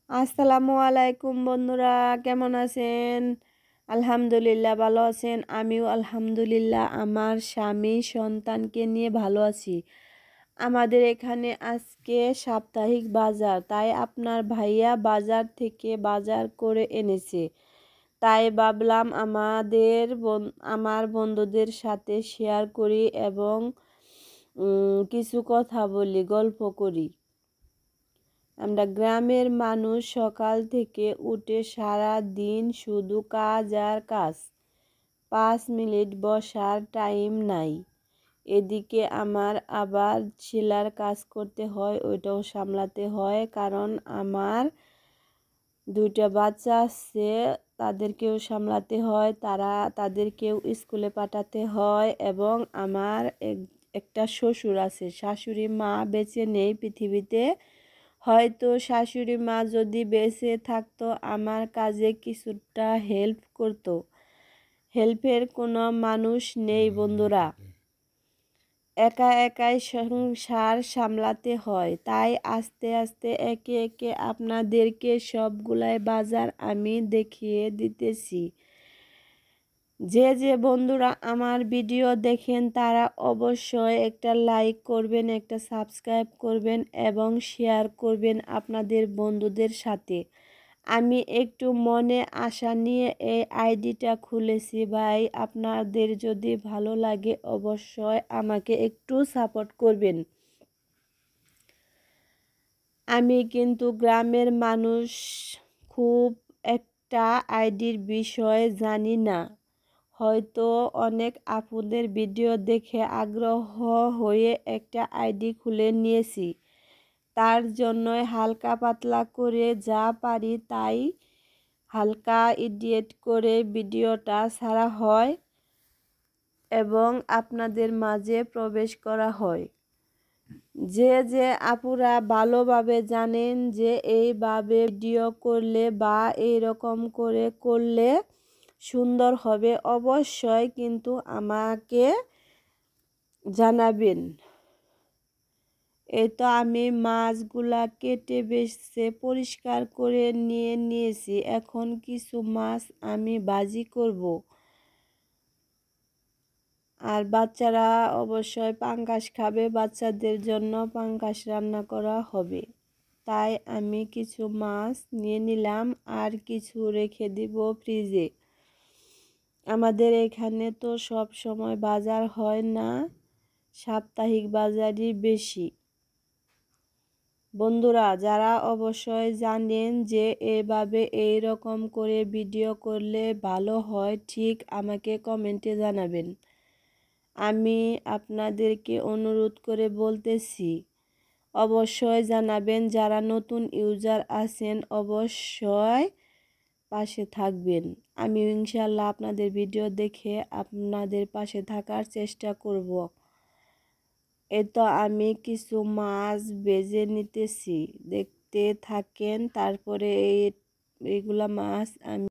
আসসালামু আলাইকুম বন্ধুরা, কেমন আছেন? আলহামদুলিল্লাহ ভালো আছেন। আমিও আলহামদুলিল্লাহ আমার স্বামী সন্তানকে নিয়ে ভালো আছি। আমাদের এখানে আজকে সাপ্তাহিক বাজার, তাই আপনার ভাইয়া বাজার থেকে বাজার করে এনেছে। তাই ভাবলাম আমার বন্ধুদের সাথে শেয়ার করি এবং কিছু কথা বলি, গল্প করি। আমরা গ্রামের মানুষ, সকাল থেকে উঠে সারা দিন শুধু কাজ আর কাজ। 5 মিনিট বসার টাইম নাই। এদিকে আমার আবার সেলাইয়ের কাজ করতে হয়, ওইটাও সামলাতে হয়, কারণ আমার 2টা বাচ্চা আছে, তাদেরকেও সামলাতে হয়, তাদেরকেও স্কুলে পাঠাতে হয়। এবং আমার একটা শ্বশুর আছে, শাশুড়ি মা বেঁচে নেই পৃথিবীতে। হয়তো শাশুড়ি মা যদি বেঁচে থাকতো আমার কাজে কিছুটা হেল্প করতো। হেল্পের কোনো মানুষ নেই বন্ধুরা, একা একাই সংসার সামলাতে হয়। তাই আস্তে আস্তে একে একে আপনাদেরকে সবগুলাই বাজার আমি দেখিয়ে দিতেছি। যে বন্ধুরা আমার ভিডিও দেখেন তারা অবশ্যই একটা লাইক করবেন, একটা সাবস্ক্রাইব করবেন এবং শেয়ার করবেন আপনাদের বন্ধুদের সাথে। আমি একটু মনে আশা নিয়ে এই আইডিটা খুলেছি ভাই, আপনাদের যদি ভালো লাগে অবশ্যই আমাকে একটু সাপোর্ট করবেন। আমি কিন্তু গ্রামের মানুষ, খুব একটা আইডির বিষয়ে জানি না। হয়তো অনেক আপুদের ভিডিও দেখে আগ্রহ হয়ে একটা আইডি খুলে নিয়েছি। তার জন্যই হালকা পাতলা করে যা পারি তাই হালকা এডিট করে ভিডিওটা ছাড়া হয় এবং আপনাদের মাঝে প্রবেশ করা হয়। যে আপুরা ভালোভাবে জানেন যে এইভাবে ভিডিও করলে বা এইরকম করে করলে সুন্দর হবে, অবশ্যই কিন্তু আমাকে জানাবেন। এই তো আমি মাছগুলা কেটে বেছে পরিষ্কার করে নিয়ে নিয়েছি। এখন কিছু মাছ আমি ভাজি করব। আর বাচ্চারা অবশ্যই পাঙ্গাস খাবে, বাচ্চাদের জন্য পাঙ্গাস রান্না করা হবে। তাই আমি কিছু মাছ নিয়ে নিলাম আর কিছু রেখে দিব ফ্রিজে। আমাদের এখানে তো সব সময় বাজার হয় না, সাপ্তাহিক বাজারই বেশি। বন্ধুরা যারা অবশ্যই জানেন যে এভাবে এই রকম করে ভিডিও করলে ভালো হয়, ঠিক আমাকে কমেন্টে জানাবেন। আমি আপনাদেরকে অনুরোধ করে বলতেছি, অবশ্যই জানাবেন। যারা নতুন ইউজার আছেন অবশ্যই পাশে থাকবেন। আমি ইনশাল্লাহ আপনাদের ভিডিও দেখে আপনাদের পাশে থাকার চেষ্টা করব। এই তো আমি কিছু মাছ ভেজে নিতেছি, দেখতে থাকেন। তারপরে এইগুলা মাছ আমি